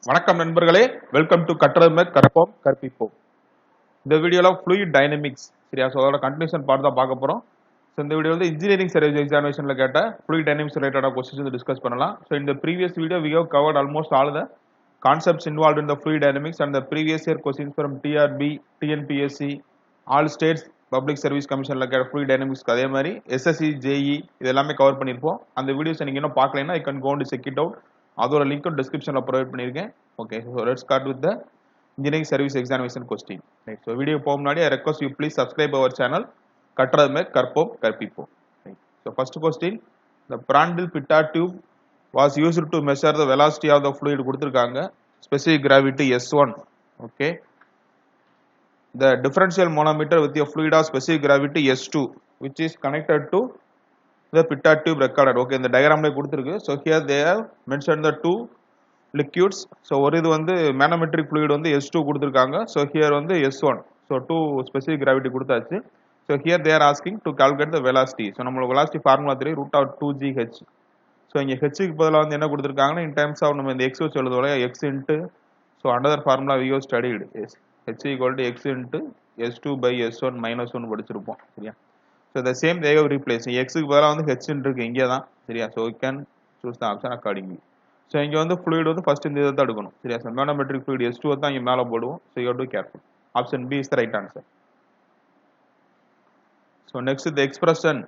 வணக்கம் நண்பர்களே, welcome to கற்றதுமே கற்போம் கற்பிப்போம். இந்த வீடியோல ஃப்ளூயிட் டைனமிக்ஸ் சரியா, ஸோ அதோட கண்டினியூஷன் பார்ட் தான் பார்க்க போறோம். ஸோ இந்த வீடியோ வந்து இன்ஜினியரிங் சர்வீஸ் எக்ஸாமினேஷன்ல கேட்ட ஃப்ளூயிட் டைனமிக்ஸ் ரிலேட்டடாக கொஸ்டின்ஸ் வந்து டிஸ்கஸ் பண்ணலாம். ஸோ இந்த previous video we have covered almost all the concepts involved in the fluid dynamics and the previous year questions from TRB, TNPSC, all states public service கமிஷன்ல கேட்ட fluid டைனமிக்ஸ்க்கு அதே மாதிரி SSC JE இது எல்லாமே cover பண்ணியிருப்போம். அந்த videos நீங்க இன்னும் பார்க்கலைன்னா I can go to check it out. அதோட லிங்க்கும் டிஸ்கிரிப்ஷன்ல ப்ரொவைட் பண்ணியிருக்கேன். Okay, so let's start with the engineering service examination question. Right, so video போக முன்னாடி I request you please subscribe our channel கற்றதுமே கற்போம் கற்பிப்போம். So first question, the Prandtl pitot tube was used to measure the velocity of the fluid கொடுத்துருக்காங்க. Specific gravity S1. Okay, the differential manometer with a fluid of specific gravity S2 which is connected to the pitot tube recorded. Okay, இந்த diagramல கொடுத்திருக்கு. So here they have mentioned the two liquids. So ஒரு இது வந்து manometric fluid வந்து S2 கொடுத்திருக்காங்க. So here வந்து S1. So two specific gravity கொடுத்தாச்சு. So here they are asking to calculate the velocity. So நம்மளோட velocity formula தெரியும், root of 2gh. So இங்க h க்கு பதிலா வந்து என்ன கொடுத்திருக்காங்கன்னா in terms of நம்ம இந்த x வச்சு எழுதுவோம், x into so another formula we have studied is h equal to x into s2 by s1 minus 1 படிச்சிருப்போம் சரியா. so the same they have replaced, x க்கு பதிலா வந்து h இருக்கு இங்க தான் சரியா. so you can choose the option accordingly. so இங்க வந்து fluid வந்து first இந்த இத தான் எடுக்கணும் சரியா. so manometric fluid s2 தான் இங்க மேல போடுவோம். so you have to be careful. option B is the right answer. so next the expression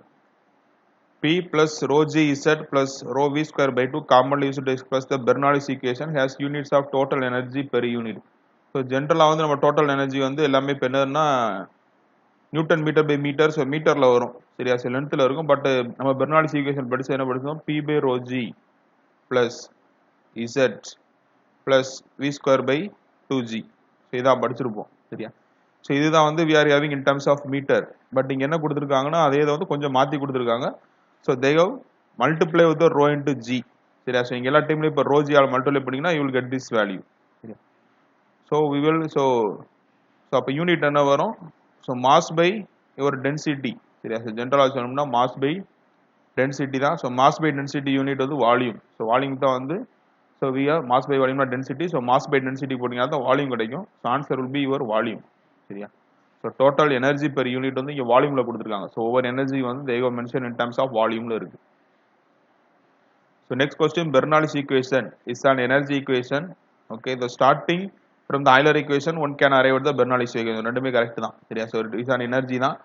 P plus rho g z plus rho v square by 2 commonly used to express the Bernoulli's equation has units of total energy per unit. So ஜென்ரலாக வந்து நம்ம total energy வந்து எல்லாமே இப்போ என்னன்னா Newton metre by metre, so மீட்டரில் வரும் சரியா. ஸோ லென்த்தில் இருக்கும். பட் நம்ம பெர்னாலிஸ் ஈக்குவேஷன் படிச்சு என்ன படிச்சோம், P by rho g plus Z plus V square by 2g. So இதான் படிச்சிருப்போம் சரியா. ஸோ இதுதான் வந்து we are having in terms of metre. But இங்கே என்ன கொடுத்துருக்காங்கன்னா அதே இதை வந்து கொஞ்சம் மாற்றி கொடுத்துருக்காங்க. So they have multiply with rho into g சரியா. ஸோ இங்கே எல்லா டைம்லையும் இப்போ ரோ ஜி ஆல் மல்டிப்ளை பண்ணிங்கன்னா you will get this value சரியா. so we will so அப்ப யூனிட் என்ன வரும், so mass by your density சரியா. so ஜெனரலா சொல்லணும்னா mass by density தான். so mass by density unit வந்து வால்யூம். so வால்யூம் தான் வந்து so we are mass by volume not density. so mass by density போட்டீங்கன்னா தான் வால்யூம் கிடைக்கும். so answer will be your volume சரியா. so total energy per unit வந்து இங்க வால்யூம்ல கொடுத்திருக்காங்க. so over energy வந்து they have mentioned in terms of volumeல இருக்கு. so next question, Bernoulli's equation is an energy equation. okay, the starting from the Euler equation one can arrive at the Bernoulli's equation. ரெண்டுமே correct தான் சரியா. so it is an energy தான்.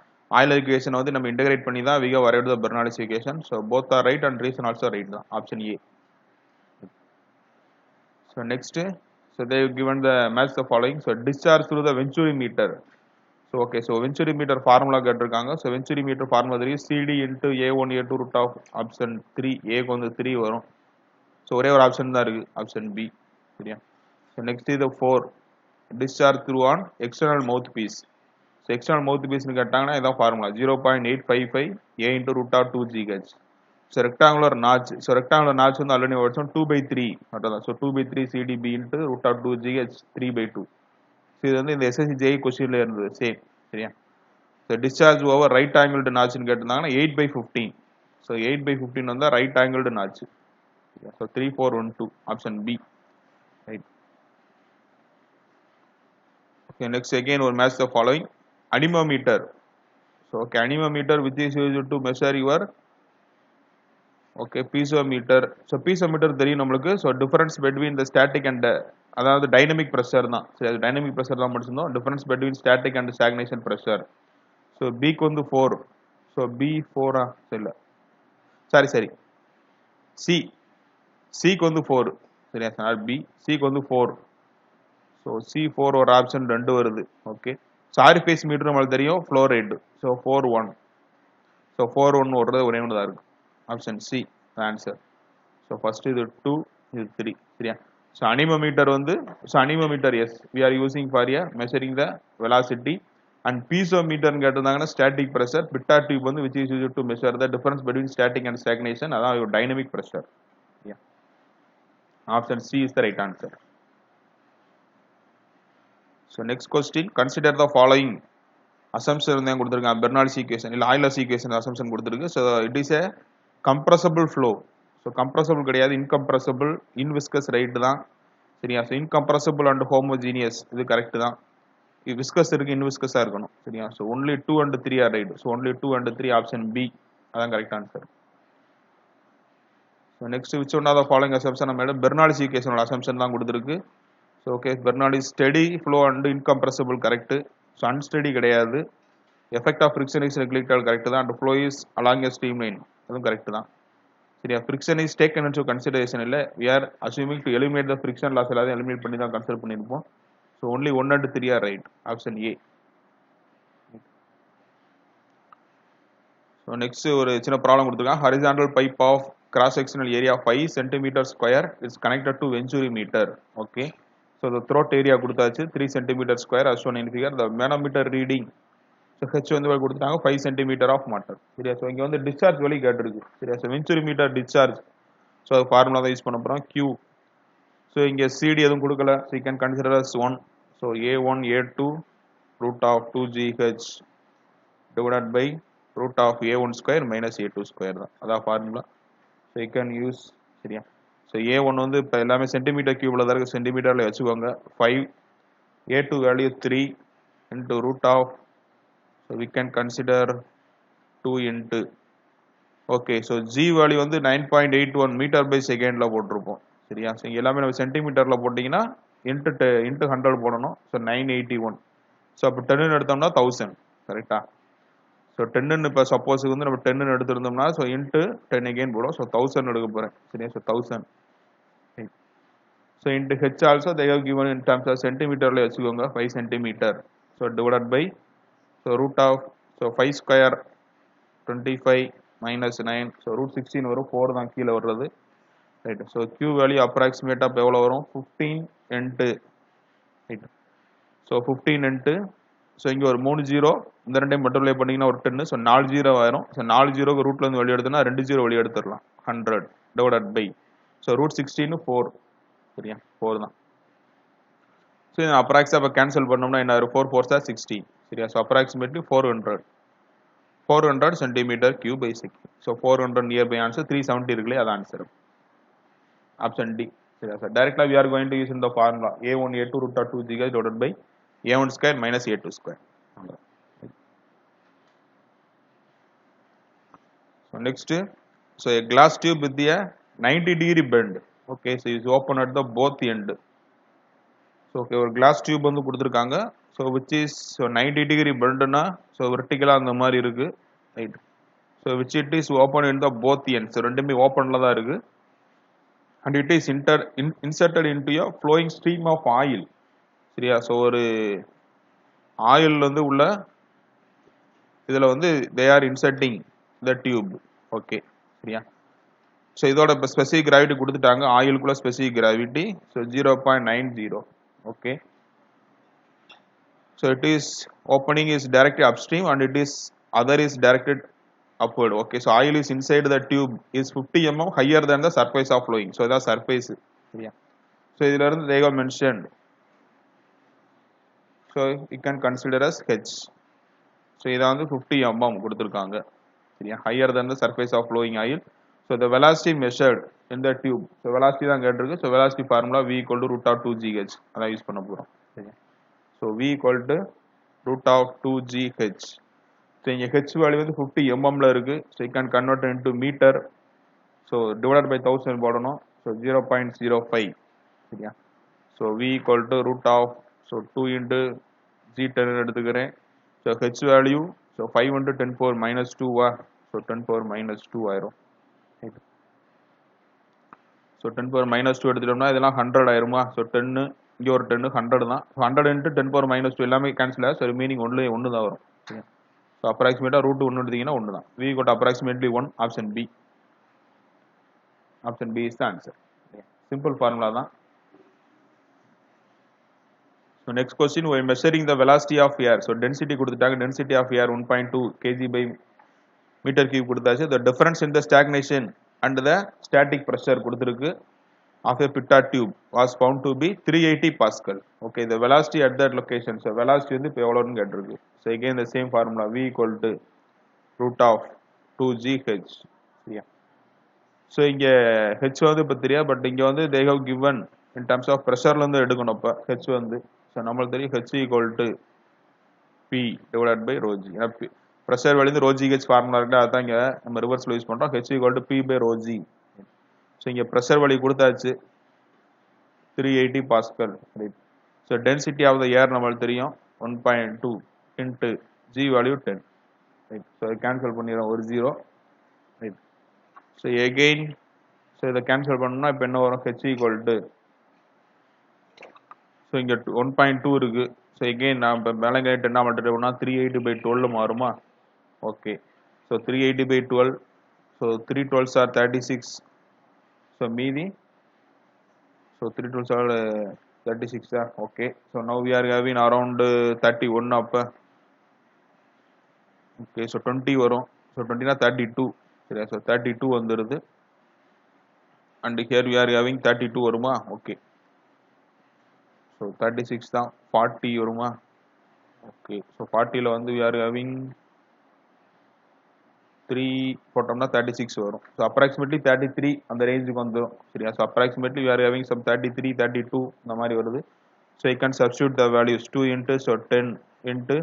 Euler equation வந்து நம்ம integrate பண்ணி தான் we have arrived at the Bernoulli's equation. so both are right and reason also right தான். option A. so next, so they have given the match the following. so discharge through the Venturi meter. so okay, so Venturi meter formula கேட்டிருக்காங்க. so Venturi meter formula தெரியும், CD into A1 A2 root of option 3. A க்கு வந்து 3 வரும். so ஒரே ஒரு option தான் இருக்கு, option B சரியா. so next is the 4, discharge through on external mouthpiece. so external mouthpiece னு கேட்டாங்கன்னா இதான் formula 0.855 A into root of 2gh. so rectangular notch, so rectangular notch வந்து ஆல்ரெடி படிச்சோம் 2/3 அதான். so 2/3 CDB into root of 2gh 3/2. so இது வந்து இந்த SSC JEE क्वेश्चनல இருந்தது சேம் சரியா. so discharge over right angled notch னு கேட்டிருந்தாங்கன்னா 8/15. so 8/15 வந்தா right angled notch. so 3 4 1 2 option B right. okay, next again we'll match the following. Anemometer. so okay, anemometer which is used to measure your okay piezometer. so piezometer தெரியும் நமக்கு. so difference between the static and அதாவது dynamic pressure தான் சரி. அது dynamic pressure தான் படிச்சிருந்தோம். difference between static and stagnation pressure. so B க்கு வந்து 4. so B 4 இல்ல சரி C க்கு வந்து 4 சரியா. சார் B C க்கு வந்து 4. so C4 ஒரு ஆப்ஷன் 2 வருது. ஓகே, சாரிஃபேஸ் மீட்டர் நம்மளுக்கு தெரியும், ஃப்ளோ ரேட். so 4 1. so 4 1 ஓடுறது ஒரே ஒன்று தான் இருக்கு. Option C answer. so first இது 2 இது 3 சரியா. so anemometer வந்து so anemometer yes we are using for measuring the velocity and piezometer னு கேட்டிருந்தாங்கன்னா static pressure. pitot tube வந்து which is used to measure the difference between static and stagnation, அதான் your dynamic pressure. yeah, option C is the right answer. so next question, consider the following assumption வந்து கொடுத்திருக்காங்க. Bernoulli's equation இல்ல Euler's equation assumption கொடுத்திருக்கு. so it is a compressible flow. so compressible கிடையாது, incompressible inviscous rate தான். சரியா? So incompressible and homogeneous இது correct தான். Viscous இருக்கு, இன்விஸ்கஸா இருக்கணும். சரியா? So only 2 and 3 are right. So only 2 and 3 option B அதான் correct answer. So next which one of the following assumption நம்ம பெர்னாலிஸ் ஈக்குவேஷனோட அசம்ப்ஷன் தான் கொடுத்துருக்கு. So okay, Bernoulli's steady flow and incompressible correct. So unsteady கிடையாது. Effect of friction is neglected correct தான். And flow is along a stream line அதுவும் correct தான். சரியா? Friction is taken into consideration இல்லை, we are assuming to eliminate the friction loss எல்லாத்தையும் eliminate பண்ணி தான் consider பண்ணியிருப்போம். So only 1 and 3 are right option A. So next ஒரு சின்ன ப்ராப்ளம் கொடுத்துருக்காங்க. Horizontal pipe of cross sectional area 5 centimeter square is connected to venturi meter. Okay, so the throat area கொடுத்தாச்சு 3 centimeter square as shown in figure. The manometer reading so H வந்து கொடுத்துட்டாங்க 5 centimeter of மாட்டர். சரியா? So இங்கே வந்து discharge வழி கேட்டிருக்கு. சரியா? So venturi metre discharge, so அது ஃபார்முலா தான் யூஸ் பண்ண போகிறோம் Q. ஸோ இங்கே சிடி எதுவும் கொடுக்கல, so you can consider as 1. So A1 A2 root of 2GH divided by root of A1 square minus A2 square தான், அதான் formula. So you can use. சரியா? ஸோ A1 வந்து இப்போ எல்லாமே சென்டிமீட்டர் கியூபில் தான் இருக்குது, சென்டிமீட்டரில் வச்சுக்கோங்க. 5, A2 value 3 into root of, so we can consider 2 into, okay, so G value வந்து 9.81 மீட்டர் பை செகண்ட்ல போட்டிருப்போம். சரியா? ஸோ எல்லாமே நம்ம சென்டிமீட்டர்ல போட்டிங்கன்னா இன்ட்டு 100 போடணும். ஸோ 981. ஸோ அப்போ 10 எடுத்தோம்னா 1000. கரெக்டா? ஸோ 10 இப்போ சப்போஸுக்கு வந்து நம்ம 10 எடுத்திருந்தோம்னா ஸோ இன்ட்டு 10 அகெயின் போடும். ஸோ 1000 எடுக்க போகிறேன். சரியா? So 1000. So into H also they have given in terms of சென்டிமீட்டர்ல வச்சுக்கோங்க 5 centimeter. So divided by so root of, so 5 square 25 minus 9, so root 16 வரும், 4 தான் கீழே வர்றது. ரைட். ஸோ Q வேல்யூ அப்ராக்சிமேட்டாக இப்போ எவ்வளோ வரும்? 15 into, right. So 15 into, so இங்கே ஒரு 3 0, இந்த ரெண்டையும் மல்டிப்ளை பண்ணிங்கன்னா ஒரு 10, ஸோ 4 0 ஆயிரும். ஸோ 4 0க்கு ரூட்ல இருந்து வெளியே எடுத்தோம்னா 2 0 வெளியே எடுத்துடலாம். 100 டிவைடட் பை, ஸோ ரூட் 16 4. சரியா? 4 தான். ஸோ இதை அப்ராக்ஸாக இப்போ கேன்சல் பண்ணோம்னா என்ன ஆயிரும்? 4 4s are 16. சரியா? So approximately 400 centimeter cube by second. So 400 near by answer. 370 இருக்குல்லே, அது ஆன்சர் ஆப்ஷன் டி. சரியா சார்? டைரக்ட்லா we are going to use in the formula A1 A2 root of 2GH divided by A1 square minus A2 square. So next, so a glass tube with a 90-degree bend. Okay, so is open at the both end. So okay, ஒரு glass tube வந்து கொடுத்திருக்காங்க. So which is, so 90-degree bend na, so vertical அந்த மாதிரி இருக்கு. Right. So which it is open in the both ends. So ரெண்டுமே ஓபன்ல தான் இருக்கு. And it is inserted into a flowing stream of oil. சரியா? ஸோ ஒரு oil வந்து உள்ள இதில் வந்து they are inserting the tube. ஓகே, சரியா? ஸோ இதோட இப்போ ஸ்பெசிஃபிக் கிராவிட்டி கொடுத்துட்டாங்க. ஆயிலுக்குள்ள specific gravity so 0.90. Okay, so it is opening is directly upstream and it is other is directed upward. Okay, so oil is inside the tube is 50 mm higher than the surface of flowing. So the surface. Yeah. So idhula irundhu they have mentioned. So you can consider as H. So idha vandu 50 mm kuduthirukanga. Seriya? Higher than the surface of flowing oil. So the velocity measured in the tube. So velocity தான் கேட்டிருக்கு. So velocity formula V equal to root of 2GH. அத use பண்ண போறோம். சரியா? So V equal to root of 2GH. So இங்க H value வந்து 50 mm ல இருக்கு. So you can convert into meter. So divided by 1000 போடணும். So 0.05. சரியா? So V equal to root of, so 2 into G10 எடுத்துக்கிறேன். So H value, so 5 into 10 power minus 2 வா? So 10 power minus 2 ஆயிரும். So 10 power minus 2 எடுத்துட்டோம்னா இதெல்லாம் 100 ஆயிருமா? So 10, இங்க ஒரு 10, 100 தான். 100 into 10 power minus 2 எல்லாமே கேன்சல் ஆகும். So மீனிங் ஒன்று தான் வரும். So approximately root 1 எடுத்தீங்கன்னா 1 தான். V got approximately 1, option B. Option B is the answer. Simple formula தான். So next question, we are measuring the velocity of air. So density கொடுத்துட்டாங்க. Density of air 1.2 kg by meter cube கொடுத்தாச்சு. The difference in the stagnation and the static pressure கொடுத்திருக்கு of a pitot tube was found to be 380 Pascal. Okay, the velocity at that location. So velocity வந்து இப்போ எவ்வளவுன்னு கேட்டிருக்கு. So again the same formula V equal to root of 2GH. Yeah. So இங்க H வந்து இப்போ தெரியா, but இங்க வந்து they have given in terms of ப்ரெஷர்ல இருந்து எடுக்கணும் அப்ப ஹெச் வந்து ஸோ நம்மளுக்கு தெரியும் H equal to P divided by rho g ஏன்னா ப்ரெஷர் வெளிந்து ரோஜி ஹெச் ஃபார்முலா இருக்கு அதான் இங்க நம்ம ரிவர்ஸ்ல யூஸ் பண்றோம் H equal to P by rho g so இங்க ப்ரெஷர் வழி கொடுத்தாச்சு 380 pascal right so density of the air நம்மளுக்கு தெரியும் 1.2 into G value 10 right so cancel பண்ணிடுறோம் ஒரு zero right so again so இதை கேன்சல் பண்ணோம்னா இப்போ என்ன வரும் ஹெச் ஈக்குவல் டு ஸோ இங்கே 1.2 இருக்கு ஸோ எகெயின் நான் இப்போ மேலே என்ன பண்ணுறது 380/12 மாறுமா okay so 380/12 so 3 12s are 36 so மீதி so 3 12s are 36 okay so now we are having around 31 அப்போ ஓகே ஸோ 20 வரும் ஸோ 20னா 32 சரியா ஸோ 32 வந்துடுது and here we are having 32 வருமா ஓகே ஸோ 36 தான் 40 வருமா ஓகே ஸோ 40ல் வந்து we are having 3 போட்டோம்னா 36 வரும் ஸோ அப்ராக்சிமேட்லி 33 அந்த ரேஞ்சுக்கு வந்துடும் சரியா so approximately we are having some 33 32 இந்த மாதிரி வருது so you can substitute the values 2 into so 10 into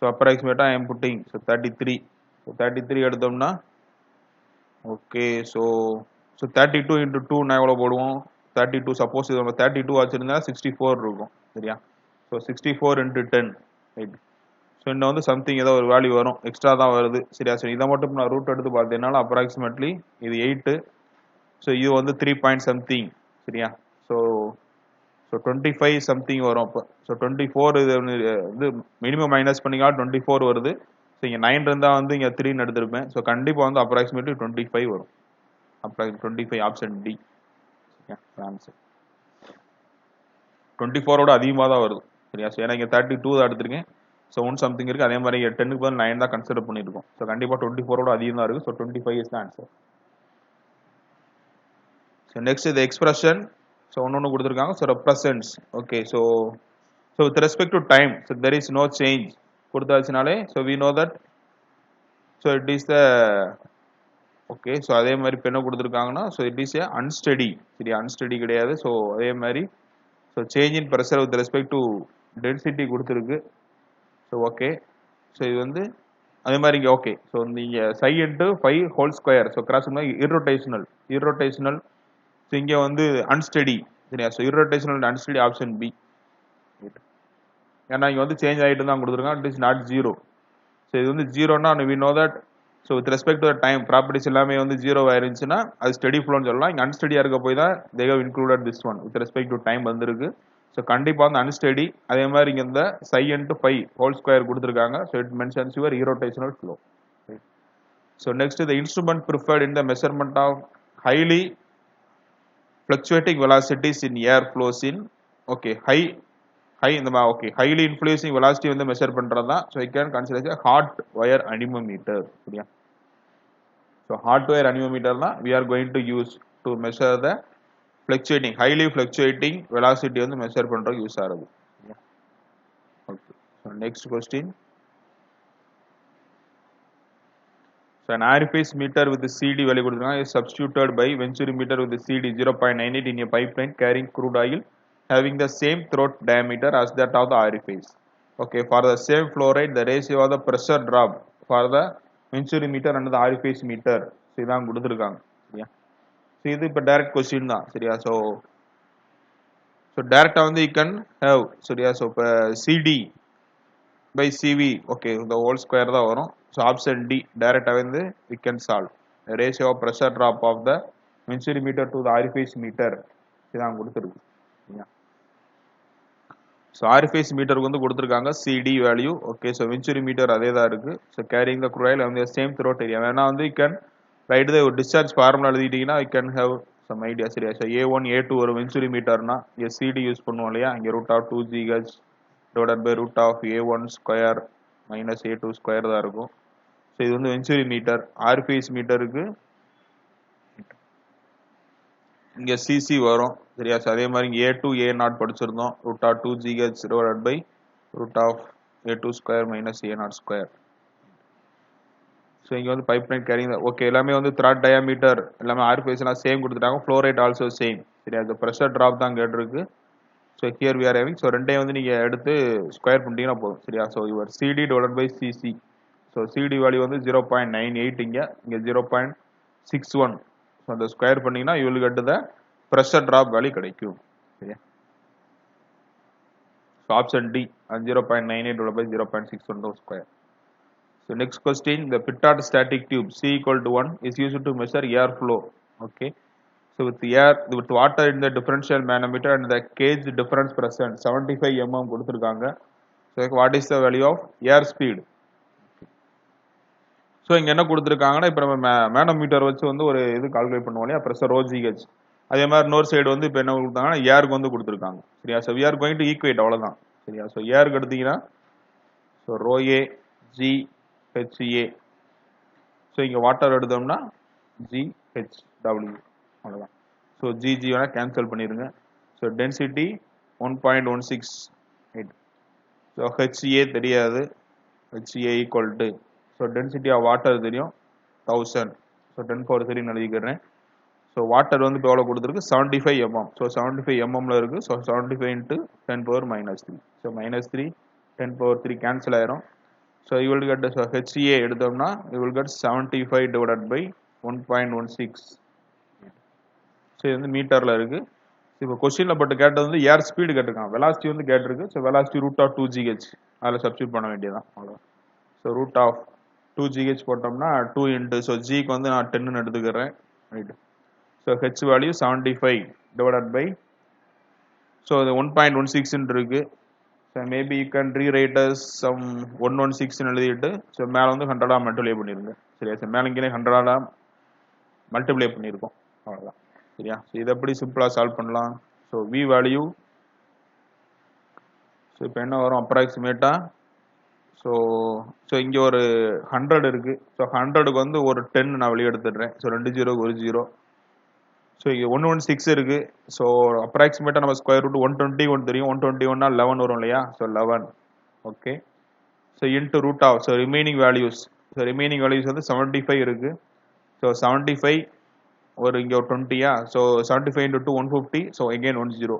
so approximately I am putting so 33 so 33 எடுத்தோம்னா ஓகே ஸோ 32 into 2 நான் எவ்வளோ போடுவோம் 32 சப்போஸ் இது நம்ம 32 வச்சிருந்தா 64 இருக்கும் சரியா ஸோ 64 into 10 ரைட் ஸோ இன்னும் வந்து சம்திங் ஏதோ ஒரு வேல்யூ வரும் எக்ஸ்ட்ரா தான் வருது சரியா சரி இதை மட்டும் நான் ரூட் எடுத்து பார்த்தேன்னால அப்ராக்சிமேட்லி இது 8 ஸோ இது வந்து 3 பாயிண்ட் சம்திங் சரியா ஸோ 25 சம்திங் வரும் அப்போ ஸோ 24 இது வந்து மினிமம் மைனஸ் பண்ணிக்கா 24 வருது ஸோ இங்கே 9 இருந்தால் வந்து இங்கே 3 எடுத்திருப்பேன் ஸோ கண்டிப்பாக வந்து அப்ராக்சிமேட்லி 25 வரும் அப்ராக்சிமேட் 25 ஆப்ஷன் டி ஆன்சர் 24ஓட அதிகமாக தான் வருது சரியா ஸோ ஏன்னா இங்கே 32 தான் எடுத்திருக்கேன் ஸோ 1 சம்திங் இருக்குது அதே மாதிரி 10க்கு பதில் 9 தான் கன்சிடர் பண்ணியிருக்கோம் ஸோ கண்டிப்பாக 24ஓட அதிகம் தான் இருக்குது ஸோ 25 இஸ் தான் ஆன்சர் ஸோ நெக்ஸ்ட் இது எக்ஸ்பிரஷன் ஸோ ஒன்று கொடுத்துருக்காங்க so represents okay so with respect to time so there is no change கொடுத்தாச்சுனாலே so we know that so it is the okay so அதே மாதிரி இப்போ என்ன கொடுத்துருக்காங்கன்னா so it is A unsteady சரி அன்ஸ்டடி கிடையாது ஸோ அதே மாதிரி so change in pressure with respect to density கொடுத்துருக்கு ஸோ ஓகே ஸோ இது வந்து அதே மாதிரி இங்கே ஓகே ஸோ நீங்கள் psi into 5 whole square so cross irrotational so இங்கே வந்து அன்ஸ்டடி சரியா so irrotational unsteady option B ஏன்னா இங்கே வந்து சேஞ்ச் ஆகிட்டு தான் கொடுத்துருக்காங்க it is not zero so இது வந்து ஜீரோனா we know that so with respect to time properties எல்லாமே வந்து ஜீரோ ஆயிருந்துச்சுன்னா அது ஸ்டடி ஃப்ளோன்னு சொல்லலாம் இங்கே அன்ஸ்டடியாக இருக்க போய் தான் they have included this one with respect to time வந்திருக்கு ஸோ கண்டிப்பாக வந்து அன்ஸ்டடி அதே மாதிரி இங்கே இந்த சை இன்ட்டு 5 ஹோல் ஸ்கொயர் கொடுத்துருக்காங்க so it mentions your irrotational flow so next the instrument preferred in the measurement of highly fluctuating velocities in air flows in okay high இந்த okay highly influencing velocity வந்து measure பண்றது தான் so I can consider hot wire anemometer சரியா so hot wire anemometer தான் we are going to use to measure the fluctuating highly fluctuating velocity வந்து measure பண்றதுக்கு use ஆகுது okay so next question So an orifice meter with the CD value is substituted by venturi meter with the CD 0.98 in a pipeline carrying crude oil having the same throat diameter as that of the orifice. Okay, for the same flow rate, the ratio of the pressure drop for the venturi meter and the orifice meter. So இதான் கொடுத்துருக்காங்க சரியா so இது இப்போ direct question தான் சரியா so டேரக்டாக வந்து you can have சரியா ஸோ இப்போ சிடி பை சிவி ஓகே இந்த ஹோல் ஸ்கொயர் தான் வரும் ஸோ ஆப்ஷன் டி டைரக்டாக வந்து we can solve the ratio of pressure drop of the venturi meter to the orifice meter இதான் கொடுத்துருக்கு ஸோ orifice மீட்டருக்கு வந்து கொடுத்துருக்காங்க CD value okay so venturi meter அதே தான் இருக்கு ஸோ கேரிங் த குரூட் வந்து சேம் த்ரோட் ஏரியா வேணா வந்து you can write the discharge formula எழுதிட்டீங்கன்னா you can have some idea சரியா ஸோ A1 A2 ஒரு venturi meterனா இங்கே சிடி யூஸ் பண்ணுவோம் இல்லையா இங்கே root of 2 GH divided by root of A1 square minus A2 square தான் இருக்கும் ஸோ இது வந்து வென்ச்சுரி மீட்டர் ஆர்பிஎஸ் மீட்டருக்கு இங்கே சிசி வரும் சரியா ஸோ அதே மாதிரி இங்கே A2 A0 படிச்சிருந்தோம் root of 2 GH divided by root of A2 square minus A0 square so இங்கே வந்து பைப் லைன் கேரிங் ஓகே எல்லாமே வந்து த்ராட் டயாமீட்டர் எல்லாமே ஆர்பிஎஸ் எல்லாம் சேம் கொடுத்துட்டாங்க ஃப்ளோ ரேட் ஆல்சோ சேம் சரியா the pressure drop தான் கேட்டிருக்கு so here we are having so ரெண்டையும் வந்து நீங்க எடுத்து ஸ்கொயர் பண்ணிட்டீங்கன்னா போதும் சரியா so your CD divided by CC so CD value வந்து 0.98 இங்க 0.61 so அந்த ஸ்கொயர் பண்ணீங்கன்னா you will get the pressure drop value கிடைக்கும் சரியா so option D 0.98 divided by 0.61 the square. So next question, the Pittard static tube C equal to 1 is used to measure air flow. Okay. So with water in the differential manometer and the cage difference present 75 mm கொடுத்திருக்காங்க. So what is the value of air speed? So இங்க என்ன கொடுத்திருக்காங்கன்னா இப்போ நம்ம manometer வச்சு வந்து ஒரு இது calculate பண்ணுவோம் இல்லையா பிரஷர் OGH அதே மாதிரி இன்னொரு சைடு வந்து இப்போ என்ன கொடுத்தாங்கன்னா ஏருக்கு வந்து கொடுத்திருக்காங்க சரியா so we are going to equate அவ்வளவுதான் சரியா so ஏருக்கு எடுத்தீங்கன்னா so rho A G HA so இங்க வாட்டர் எடுத்தோம்னா GHW அவ்வளவுதான் so GG வேணா கேன்சல் பண்ணிருங்க so density 1.168 so HA தெரியாது HA equal to so density of water தெரியும் 1000 so 10 power 3 எழுதிக்கிறேன் so water வந்து இப்போ எவ்வளவு கொடுத்திருக்கு 75 mm so 75 mm ல இருக்கு so 75 into 10 power minus 3 so minus 3 10 power 3 cancel ஆயிரும் so you will get so HCA எடுத்தோம்னா you will get 75 divided by 1.16 so இது வந்து மீட்டர்ல இருக்கு இப்போ क्वेश्चनல போட்டு கேட்டது வந்து ஏர் ஸ்பீட் கேட்டிருக்காங்க velocity வந்து கேட்டிருக்கு so velocity root of 2gh அதல சப்ஸ்டிட்யூட் பண்ண வேண்டியதான் அவ்வளவுதான் so root of 2gh போட்டோம்னா 2 into so g க்கு வந்து நான் 10 ன்னு எடுத்துக்கறேன் right so h value 75 divided by so the 1.16 ன்னு இருக்கு so maybe you can rewrite as some 116 ன்னு எழுதிட்டு so மேல வந்து 100 ஆ மல்டிப்ளை பண்ணிருங்க சரியா so மேல இங்கே 100 ஆல மல்டிப்ளை பண்ணிருக்கோம் அவ்வளவுதான் சரியா so இத எப்படி சிம்பிளா சால்வ் பண்ணலாம் so v value so இப்போ என்ன வரும் அப்ராக்ஸிமேட்டா so இங்க ஒரு 100 இருக்கு so 100 க்கு வந்து ஒரு 10 நான் வெளிய எடுத்துறேன் so 2 0 1 0 so இங்க 116 இருக்கு so approximate நம்ம ஸ்கொயர் ரூட் 121 தெரியும் 121 னா 11 வரும் இல்லையா so 11 okay so into root of so remaining values வந்து 75 இருக்கு so 75 ஒரு இங்க ஒரு 20 யா so 75 into 2 150 so again 10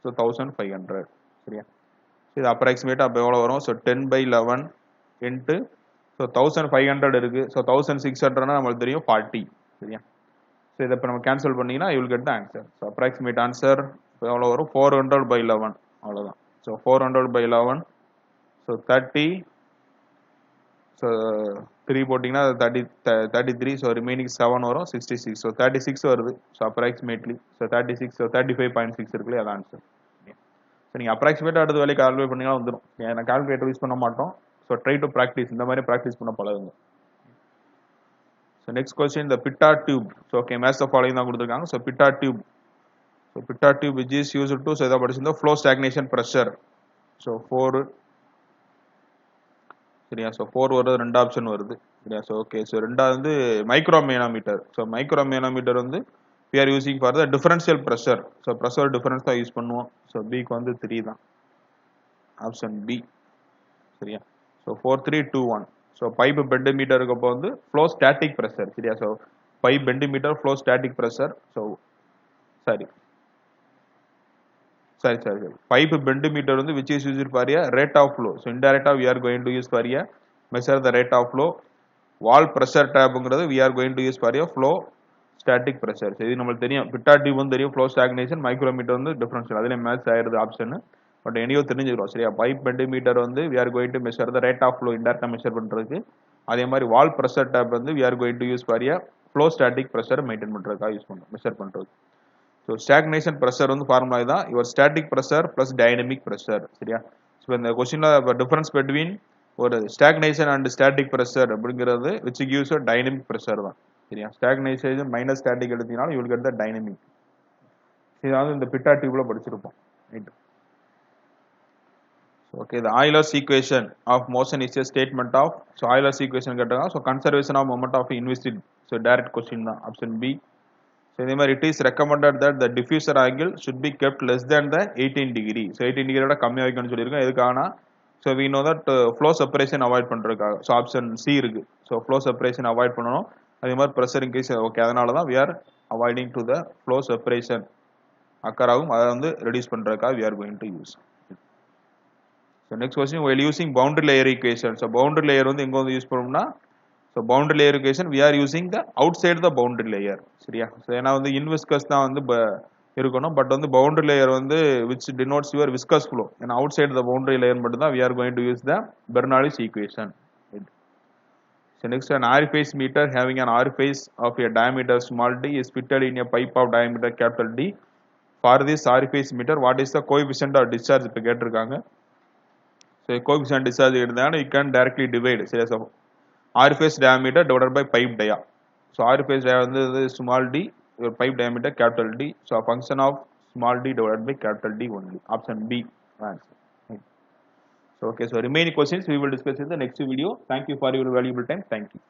so 1500 சரியா இது approximate அப்ப எவ்வளவு வரும் so 10 by 11 into so 1500 இருக்கு so 1600 னா நமக்கு தெரியும் 40 சரியா so இத இப்ப நம்ம கேன்சல் பண்ணீங்கன்னா you will get the answer so approximate answer எவ்வளவு வரும் 400 by 11 அவ்வளவுதான் so 400 by 11 so 30 so 3 போட்டீங்கன்னா 33 so remaining 7 வரும் 66 so 36 வருது so approximately so 36 so 35.6 இருக்குல அதான் ஆன்சர் so நீங்க approximate அடுத்த வேலைய கால்குலேட் பண்ணீங்கன்னா வந்துரும் நான் கால்குலேட்டர் யூஸ் பண்ண மாட்டோம் so try to practice இந்த மாதிரி பிராக்டீஸ் பண்ண பழகுங்க so next question the Pittard tube so okay match the following தான் கொடுத்திருக்காங்க so Pittard tube which is used to so இத படிச்சிருந்தா flow stagnation pressure so 4 சரியா so 4 வருது ரெண்டு ஆப்ஷன் வருது சரியா so okay so ரெண்டாவது வந்து மைக்ரோமேனோமீட்டர் so மைக்ரோமேனோமீட்டர் வந்து we are using for the differential pressure so pressure difference தான் யூஸ் பண்ணுவோம் so B க்கு வந்து 3 தான் ஆப்ஷன் B சரியா so 4321 so pipe bend-meter அப்ப வந்து flow static pressure சரியா so pipe bend-meter flow static pressure so sorry pipe bend-meter வந்து which is used for a rate of flow so indirect we are going to use for a measure the rate of flow wall pressure tabங்கிறது we are going to use for a flow static pressure so இது நமக்கு தெரியும் Pittard tube வந்து தெரியும் flow stagnation micrometer வந்து differential அதுல match ஆயிருது option but எனியோ தெரிஞ்சிரும் சரியா பைப் பெண்டிமீட்டர் வந்து we are going to measure the rate of flow இன்டைரக்டா மெஷர் பண்றதுக்கு அதே மாதிரி வால் பிரஷர் டேப் வந்து we are going to use for a flow static pressure maintain பண்றதுக்காக யூஸ் பண்றோம் மெஷர் பண்றது so stagnation pressure வந்து ஃபார்முலா இதான் your static pressure plus dynamic pressure சரியா சோ இந்த क्वेश्चनல டிஃபரன்ஸ் between ஒரு stagnation and static pressure அப்படிங்கிறது which gives a dynamic pressure தான் சரியா stagnation minus static எடுத்தீனாலும் you will get the dynamic இதாவது இந்த Pittard tube ல படிச்சிருப்போம் right okay the Euler's equation of motion is a statement of so Euler's equation கேட்டாங்க so conservation of moment of inviscid so direct question தான் option B so இதே மாதிரி it is recommended that the diffuser angle should be kept less than the 18 degree so 18 degree விட கம்மியா வைக்கணும்னு சொல்லிருக்கோம் எதுக்காகனா so we know that flow separation avoid பண்றதுக்காக so option C இருக்கு so flow separation avoid பண்ணனும் அதே மாதிரி pressure increase okay அதனால தான் we are avoiding to the flow separation occur ஆகும். அதை வந்து reduce பண்றதுக்காக we are going to use. So next question, while using boundary layer equation. So boundary layer வந்து எங்க வந்து யூஸ் பண்ணோம்னா, so boundary layer equation we are using the outside the boundary layer. சரியா? So ஏன்னா வந்து in viscous தான் வந்து இருக்கணும், பட் வந்து boundary layer வந்து which denotes your viscous flow. ஏன்னா outside the boundary layer மட்டும் தான் we are going to use the Bernoulli's equation. So next, an orifice meter having an orifice of a diameter small d is fitted in a pipe of diameter capital D. For this orifice meter, what is the coefficient of discharge? இப்போ கேட்டிருக்காங்க. So coefficient discharge எடுத்தாங்கன்னா you can directly divide series of orifice diameter divided by pipe dia. So orifice dia வந்து small d, your pipe diameter capital D. So a function of small d divided by capital D only. Option B answer. So okay, so remaining questions we will discuss in the next video. Thank you for your valuable time. Thank you.